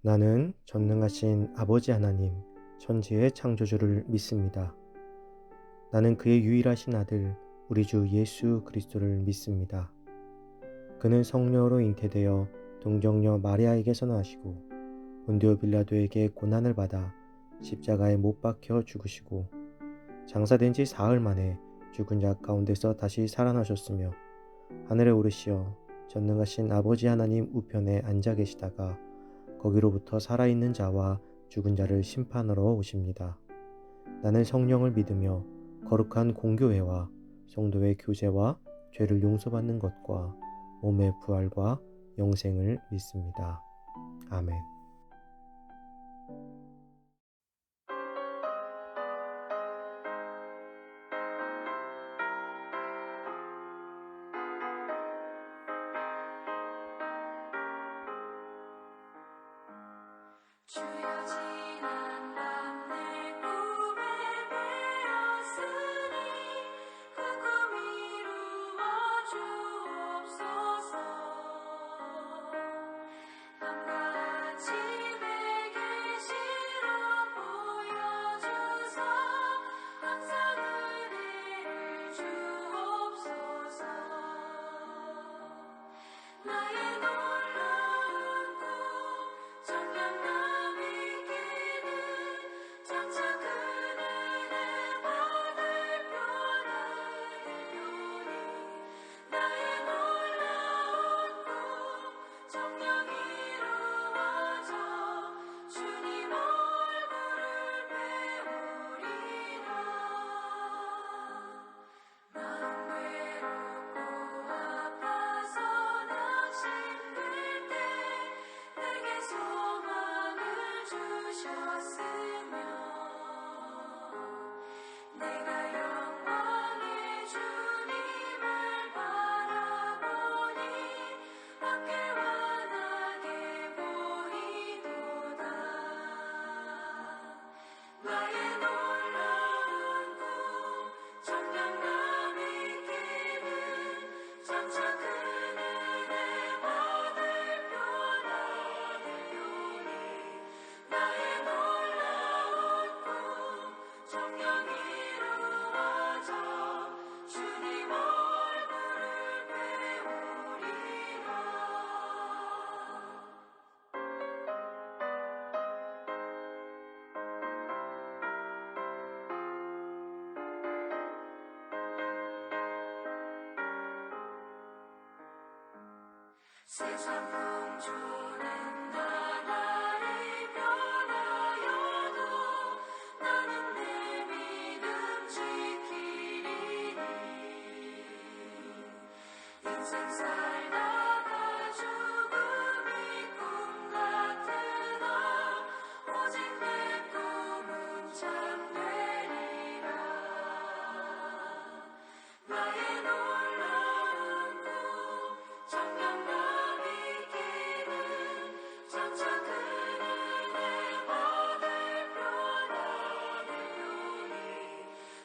나는 전능하신 아버지 하나님, 천지의 창조주를 믿습니다. 나는 그의 유일하신 아들, 우리 주 예수 그리스도를 믿습니다. 그는 성령으로 잉태되어 동정녀 마리아에게서 나시고 본디오 빌라도에게 고난을 받아 십자가에 못 박혀 죽으시고 장사된 지 사흘 만에 죽은 자 가운데서 다시 살아나셨으며 하늘에 오르시어 전능하신 아버지 하나님 우편에 앉아 계시다가 거기로부터 살아있는 자와 죽은 자를 심판하러 오십니다. 나는 성령을 믿으며 거룩한 공교회와 성도의 교제와 죄를 용서받는 것과 몸의 부활과 영생을 믿습니다. 아멘. 주여 지난 밤 내 꿈에 되었으니 그 꿈 이루어 주옵소서. 밤과 아침에 계시로 보여주사 항상 은혜를 주옵소서. 나의 놀라운 꿈 정녕 남이기는 장차 큰 은혜 받을 표라되오니 나의 놀라운 꿈 정녕 이루어져 주님 얼굴을 배우리라. 마음 외롭고 아파서 낙심될 때 내게 소망을 주셨으며 내가 영광의 주님을 바라보니 밖에 환하게 보이도다. 나의 놀라운 꿈 정녕 남이기는 장차 큰 은혜 받을 표라되오니 나의 놀라운 꿈 정녕 이루어져 주님 얼굴을 배우리라. 세상 풍조는 나날이 변하여도 나는 내 믿음 지키리니. 인생 살다가 죽음이 꿈 같으나 오직 내 꿈은 참되리라. 나의 놀라운 꿈 정녕 남이기는 장차 큰 은혜 받을 표라되오니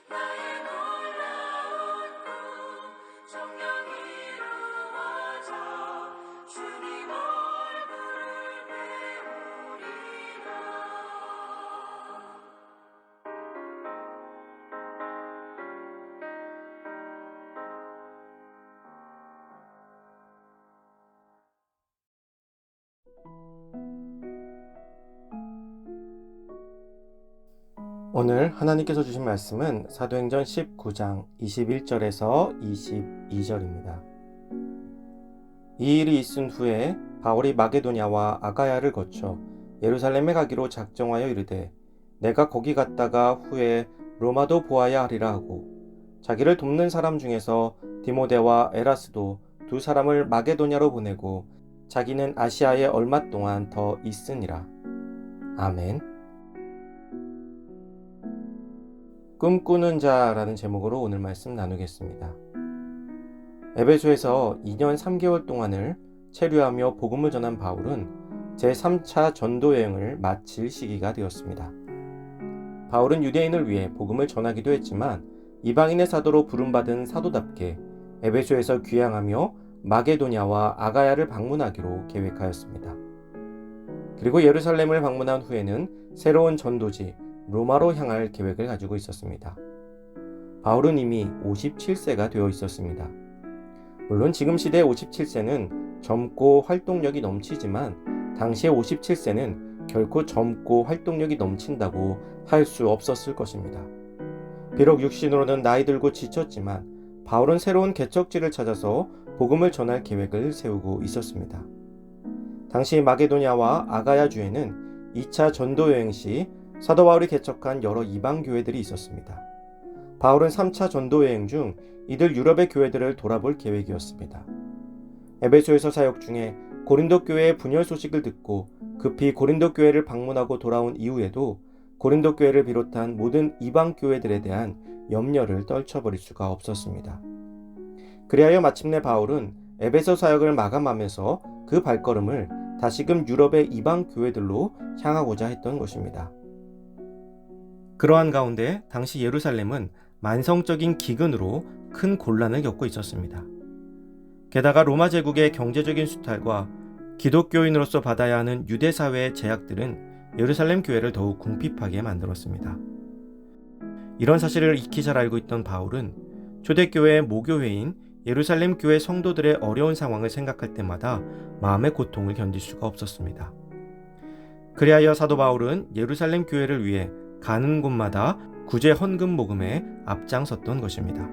나의 놀라운 꿈 정녕 이루어져 주님 얼굴을 배우리라. 오늘 하나님께서 주신 말씀은 사도행전 19장 21절에서 22절입니다. 이 일이 있은 후에 바울이 마게도냐와 아가야를 거쳐 예루살렘에 가기로 작정하여 이르되 내가 거기 갔다가 후에 로마도 보아야 하리라 하고 자기를 돕는 사람 중에서 디모데와 에라스도 두 사람을 마게도냐로 보내고 자기는 아시아에 얼마 동안 더 있으니라. 아멘. 꿈꾸는 자라는 제목으로 오늘 말씀 나누겠습니다. 에베소에서 2년 3개월 동안을 체류하며 복음을 전한 바울은 제3차 전도 여행을 마칠 시기가 되었습니다. 바울은 유대인을 위해 복음을 전하기도 했지만 이방인의 사도로 부름받은 사도답게 에베소에서 귀향하며 마게도냐와 아가야를 방문하기로 계획하였습니다. 그리고 예루살렘을 방문한 후에는 새로운 전도지 로마로 향할 계획을 가지고 있었습니다. 바울은 이미 57세가 되어 있었습니다. 물론 지금 시대의 57세는 젊고 활동력이 넘치지만 당시의 57세는 결코 젊고 활동력이 넘친다고 할 수 없었을 것입니다. 비록 육신으로는 나이 들고 지쳤지만 바울은 새로운 개척지를 찾아서 복음을 전할 계획을 세우고 있었습니다. 당시 마게도냐와 아가야 주에는 2차 전도 여행 시 사도 바울이 개척한 여러 이방 교회들이 있었습니다. 바울은 3차 전도 여행 중 이들 유럽의 교회들을 돌아볼 계획이었습니다. 에베소에서 사역 중에 고린도 교회의 분열 소식을 듣고 급히 고린도 교회를 방문하고 돌아온 이후에도 고린도 교회를 비롯한 모든 이방 교회들에 대한 염려를 떨쳐버릴 수가 없었습니다. 그리하여 마침내 바울은 에베소 사역을 마감하면서 그 발걸음을 다시금 유럽의 이방 교회들로 향하고자 했던 것입니다. 그러한 가운데 당시 예루살렘은 만성적인 기근으로 큰 곤란을 겪고 있었습니다. 게다가 로마 제국의 경제적인 수탈과 기독교인으로서 받아야 하는 유대 사회의 제약들은 예루살렘 교회를 더욱 궁핍하게 만들었습니다. 이런 사실을 익히 잘 알고 있던 바울은 초대교회의 모교회인 예루살렘 교회 성도들의 어려운 상황을 생각할 때마다 마음의 고통을 견딜 수가 없었습니다. 그리하여 사도 바울은 예루살렘 교회를 위해 가는 곳마다 구제 헌금 모금에 앞장섰던 것입니다.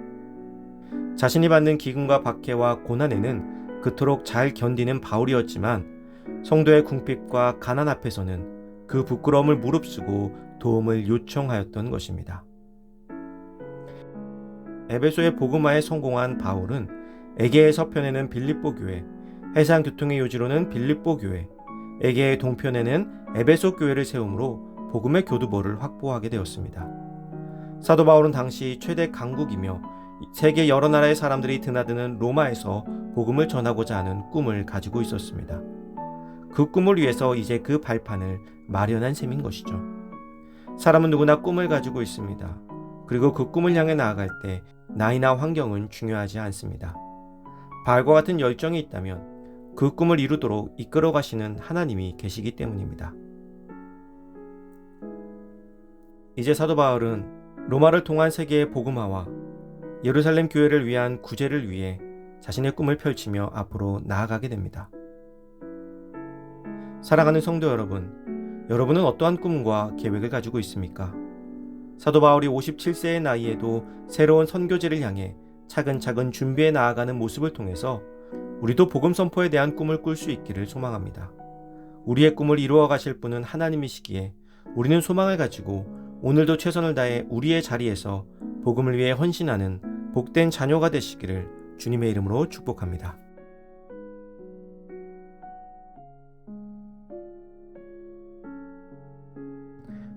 자신이 받는 기근과 박해와 고난에는 그토록 잘 견디는 바울이었지만 성도의 궁핍과 가난 앞에서는 그 부끄러움을 무릅쓰고 도움을 요청하였던 것입니다. 에베소의 복음화에 성공한 바울은 에게의 서편에는 빌립보 교회, 해상 교통의 요지로는 빌립보 교회, 에게의 동편에는 에베소 교회를 세움으로 복음의 교두보를 확보하게 되었습니다. 사도 바울은 당시 최대 강국이며 세계 여러 나라의 사람들이 드나드는 로마에서 복음을 전하고자 하는 꿈을 가지고 있었습니다. 그 꿈을 위해서 이제 그 발판을 마련한 셈인 것이죠. 사람은 누구나 꿈을 가지고 있습니다. 그리고 그 꿈을 향해 나아갈 때 나이나 환경은 중요하지 않습니다. 바울과 같은 열정이 있다면 그 꿈을 이루도록 이끌어 가시는 하나님이 계시기 때문입니다. 이제 사도 바울은 로마를 통한 세계의 복음화와 예루살렘 교회를 위한 구제를 위해 자신의 꿈을 펼치며 앞으로 나아가게 됩니다. 사랑하는 성도 여러분, 여러분은 어떠한 꿈과 계획을 가지고 있습니까? 사도 바울이 57세의 나이에도 새로운 선교지를 향해 차근차근 준비해 나아가는 모습을 통해서 우리도 복음 선포에 대한 꿈을 꿀 수 있기를 소망합니다. 우리의 꿈을 이루어 가실 분은 하나님이시기에 우리는 소망을 가지고 오늘도 최선을 다해 우리의 자리에서 복음을 위해 헌신하는 복된 자녀가 되시기를 주님의 이름으로 축복합니다.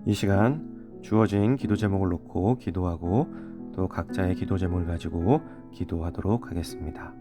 이 시간 주어진 기도 제목을 놓고 기도하고 또 각자의 기도 제목을 가지고 기도하도록 하겠습니다.